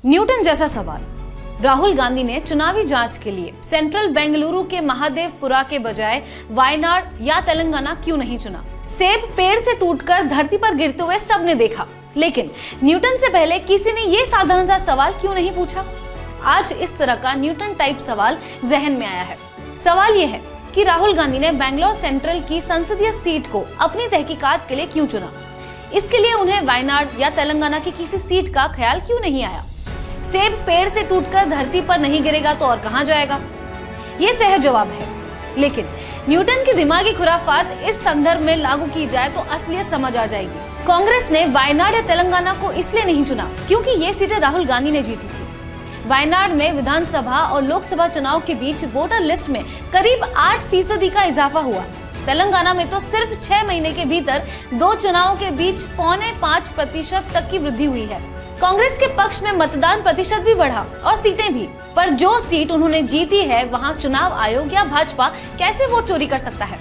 Newton जैसा सवाल। राहुल गांधी ने चुनावी जांच के लिए सेंट्रल बेंगलुरु के महादेवपुरा के बजाय वायनाड या तेलंगाना क्यों नहीं चुना? सेब पेड़ से टूटकर धरती पर गिरते हुए सबने देखा, लेकिन न्यूटन से पहले किसी ने ये साधारण सा सवाल क्यों नहीं पूछा? आज इस तरह का न्यूटन टाइप सवाल जहन में आया है। सवाल ये है कि राहुल गांधी ने बेंगलोर सेंट्रल की संसदीय सीट को अपनी तहकीकात के लिए क्यों चुना? इसके लिए उन्हें वायनाड या तेलंगाना की किसी सीट का ख्याल क्यों नहीं आया? सेब पेड़ से टूटकर धरती पर नहीं गिरेगा तो और कहां जाएगा? ये सहज जवाब है, लेकिन न्यूटन की दिमागी खुराफात इस संदर्भ में लागू की जाए तो असलियत समझ आ जाएगी। कांग्रेस ने वायनाड या तेलंगाना को इसलिए नहीं चुना क्योंकि ये सीटें राहुल गांधी ने जीती थी। वायनाड में विधानसभा और लोकसभा चुनाव के बीच वोटर लिस्ट में करीब 8% का इजाफा हुआ। तेलंगाना में तो सिर्फ 6 महीने के भीतर 2 चुनावों के बीच 4.5% तक की वृद्धि हुई है। कांग्रेस के पक्ष में मतदान प्रतिशत भी बढ़ा और सीटें भी, पर जो सीट उन्होंने जीती है वहां चुनाव आयोग या भाजपा कैसे वोट चोरी कर सकता है?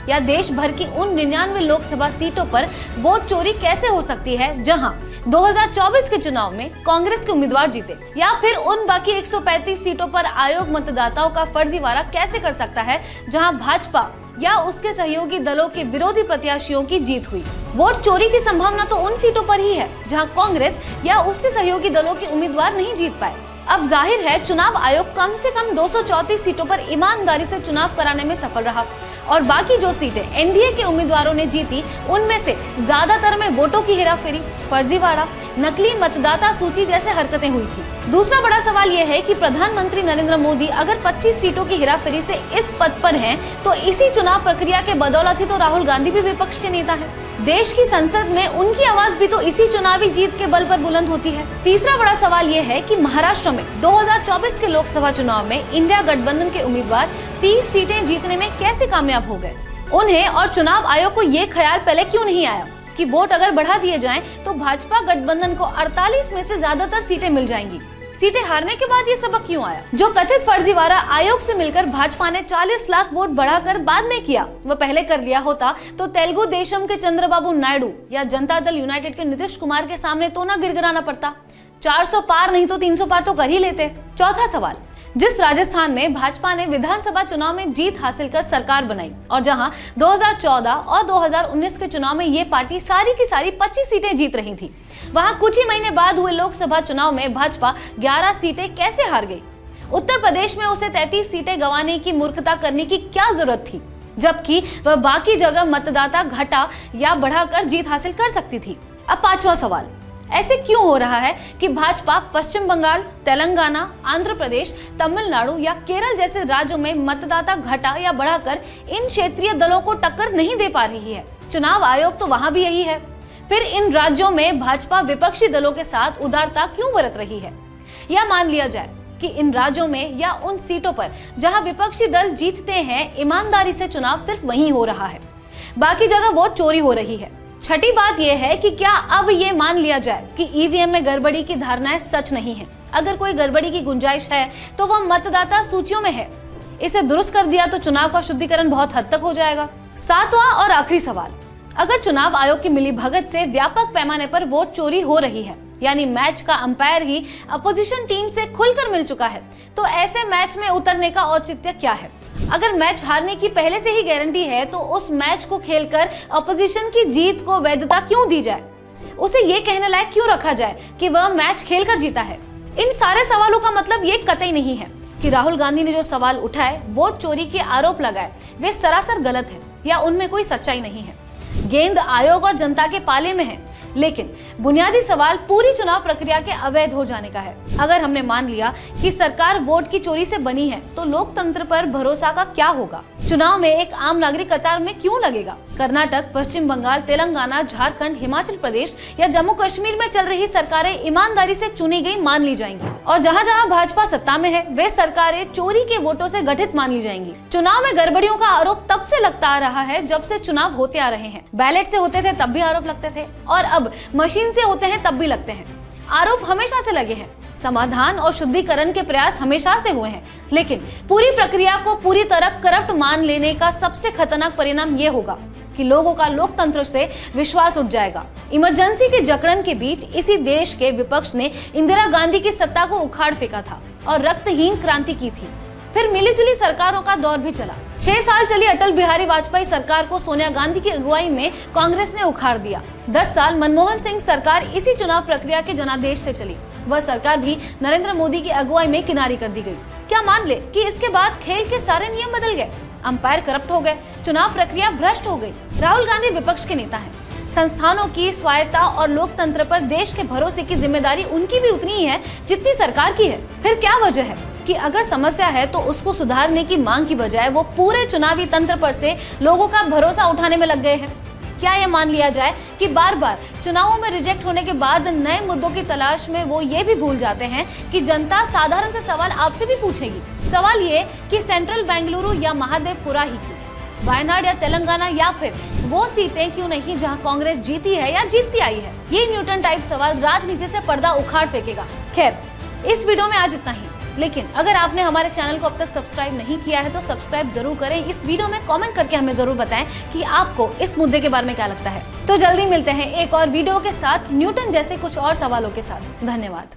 या देश भर की उन 99 लोकसभा सीटों पर वोट चोरी कैसे हो सकती है जहां 2024 के चुनाव में कांग्रेस के उम्मीदवार जीते? या फिर उन बाकी 135 सीटों पर आयोग मतदाताओं का फर्जीवाड़ा कैसे कर सकता है जहां भाजपा या उसके सहयोगी दलों के विरोधी प्रत्याशियों की जीत हुई? वोट चोरी की संभावना तो उन सीटों पर ही है जहां कांग्रेस या उसके सहयोगी दलों के उम्मीदवार नहीं जीत पाए। अब जाहिर है चुनाव आयोग कम से कम 234 सीटों पर ईमानदारी से चुनाव कराने में सफल रहा और बाकी जो सीटें एनडीए के उम्मीदवारों ने जीती उनमें से ज्यादातर में वोटों की हेराफेरी, फर्जीवाड़ा, नकली मतदाता सूची जैसे हरकतें हुई थी। दूसरा बड़ा सवाल यह है कि प्रधानमंत्री नरेंद्र मोदी अगर 25 सीटों की हेराफेरी से इस पद पर हैं, तो इसी चुनाव प्रक्रिया के बदौलत ही तो राहुल गांधी भी विपक्ष के नेता है। देश की संसद में उनकी आवाज भी तो इसी चुनावी जीत के बल पर बुलंद होती है। तीसरा बड़ा सवाल यह है कि महाराष्ट्र में 2024 के लोकसभा चुनाव में इंडिया गठबंधन के उम्मीदवार 30 सीटें जीतने में कैसे कामयाब हो गए? उन्हें और चुनाव आयोग को ये ख्याल पहले क्यों नहीं आया कि वोट अगर बढ़ा दिए जाएं तो भाजपा गठबंधन को 48 में से ज्यादातर सीटें मिल जाएंगी? सीटें हारने के बाद ये सबक क्यों आया? जो कथित फर्जीवाड़ा आयोग से मिलकर भाजपा ने 40 लाख वोट बढ़ाकर बाद में किया, वह पहले कर लिया होता तो तेलुगु देशम के चंद्रबाबू नायडू या जनता दल यूनाइटेड के नीतीश कुमार के सामने तो ना गिड़गिड़ाना पड़ता। 400 पार नहीं तो 300 पार तो कर ही लेते। चौथा सवाल, जिस राजस्थान में भाजपा ने विधानसभा चुनाव में जीत हासिल कर सरकार बनाई और जहां 2014 और 2019 के चुनाव में ये पार्टी सारी की सारी 25 सीटें जीत रही थी, वहां कुछ ही महीने बाद हुए लोकसभा चुनाव में भाजपा 11 सीटें कैसे हार गई? उत्तर प्रदेश में उसे 33 सीटें गंवाने की मूर्खता करने की क्या जरूरत थी, जबकि वह बाकी जगह मतदाता घटा या बढ़ाकर जीत हासिल कर सकती थी? अब पांचवा सवाल, ऐसे क्यों हो रहा है कि भाजपा पश्चिम बंगाल, तेलंगाना, आंध्र प्रदेश, तमिलनाडु या केरल जैसे राज्यों में मतदाता घटा या बढ़ाकर इन क्षेत्रीय दलों को टक्कर नहीं दे पा रही है? चुनाव आयोग तो वहां भी यही है। फिर इन राज्यों में भाजपा विपक्षी दलों के साथ उदारता क्यों बरत रही है? या मान लिया जाए कि इन राज्यों में या उन सीटों पर जहां विपक्षी दल जीतते हैं, ईमानदारी से चुनाव सिर्फ वहीं हो रहा है, बाकी जगह वोट चोरी हो रही है। छठी बात यह है कि क्या अब ये मान लिया जाए कि ईवीएम में गड़बड़ी की धारणाएं सच नहीं है? अगर कोई गड़बड़ी की गुंजाइश है तो वह मतदाता सूचियों में है। इसे दुरुस्त कर दिया तो चुनाव का शुद्धिकरण बहुत हद तक हो जाएगा। सातवां और आखिरी सवाल, अगर चुनाव आयोग की मिलीभगत से व्यापक पैमाने पर वोट चोरी हो रही है, यानी मैच का अंपायर ही अपोजिशन टीम से खुलकर मिल चुका है, तो ऐसे मैच में उतरने का औचित्य क्या है? अगर मैच हारने की पहले से ही गारंटी है तो उस मैच को खेलकर अपोजिशन की जीत को वैधता क्यों दी जाए? उसे ये कहने लायक क्यों रखा जाए कि वह मैच खेलकर जीता है? इन सारे सवालों का मतलब ये कतई नहीं है कि राहुल गांधी ने जो सवाल उठाए, वोट चोरी के आरोप लगाए, वे सरासर गलत है या उनमें कोई सच्चाई नहीं है। गेंद आयोग और जनता के पाले में है, लेकिन बुनियादी सवाल पूरी चुनाव प्रक्रिया के अवैध हो जाने का है। अगर हमने मान लिया कि सरकार वोट की चोरी से बनी है, तो लोकतंत्र पर भरोसा का क्या होगा? चुनाव में एक आम नागरिक कतार में क्यों लगेगा? कर्नाटक, पश्चिम बंगाल, तेलंगाना, झारखंड, हिमाचल प्रदेश या जम्मू कश्मीर में चल रही सरकारें ईमानदारी से चुनी गई मान ली जाएंगी और जहां जहां भाजपा सत्ता में है वे सरकारें चोरी के वोटों से गठित मान ली जाएंगी। चुनाव में गड़बड़ियों का आरोप तब से लगता आ रहा है जब से चुनाव होते आ रहे हैं। बैलेट से होते थे तब भी आरोप लगते थे और अब मशीन से होते हैं तब भी लगते हैं। आरोप हमेशा से लगे हैं, समाधान और शुद्धिकरण के प्रयास हमेशा से हुए हैं, लेकिन पूरी प्रक्रिया को पूरी तरह करप्ट मान लेने का सबसे खतरनाक परिणाम ये होगा कि लोगों का लोकतंत्र से विश्वास उठ जाएगा। इमरजेंसी के जकड़न के बीच इसी देश के विपक्ष ने इंदिरा गांधी की सत्ता को उखाड़ फेंका था और रक्तहीन क्रांति की थी। फिर मिलीजुली सरकारों का दौर भी चला। 6 साल चली अटल बिहारी वाजपेयी सरकार को सोनिया गांधी की अगुवाई में कांग्रेस ने उखाड़ दिया। 10 साल मनमोहन सिंह सरकार इसी चुनाव प्रक्रिया के जनादेश से चली। वह सरकार भी नरेंद्र मोदी की अगुवाई में किनारी कर दी गई। क्या मान ले कि इसके बाद खेल के सारे नियम बदल गए, अंपायर करप्ट हो गए, चुनाव प्रक्रिया भ्रष्ट हो गई। राहुल गांधी विपक्ष के नेता हैं। संस्थानों की स्वायत्ता और लोकतंत्र पर देश के भरोसे की जिम्मेदारी उनकी भी उतनी ही है जितनी सरकार की है। फिर क्या वजह है कि अगर समस्या है तो उसको सुधारने की मांग की बजाय वो पूरे चुनावी तंत्र पर से लोगों का भरोसा उठाने में लग गए हैं? क्या यह मान लिया जाए कि बार बार चुनावों में रिजेक्ट होने के बाद नए मुद्दों की तलाश में वो ये भी भूल जाते हैं कि जनता साधारण से सवाल आपसे भी पूछेगी। सवाल ये कि सेंट्रल बेंगलुरु या महादेवपुरा ही क्यों, वायनाड या तेलंगाना, या फिर वो सीटें क्यों नहीं जहां कांग्रेस जीती है या जीतती आई है? ये न्यूटन टाइप सवाल राजनीति से पर्दा उखाड़ फेंकेगा। खैर, इस वीडियो में आज इतना ही, लेकिन अगर आपने हमारे चैनल को अब तक सब्सक्राइब नहीं किया है तो सब्सक्राइब जरूर करें। इस वीडियो में कमेंट करके हमें जरूर बताएं कि आपको इस मुद्दे के बारे में क्या लगता है। तो जल्दी मिलते हैं एक और वीडियो के साथ, न्यूटन जैसे कुछ और सवालों के साथ। धन्यवाद।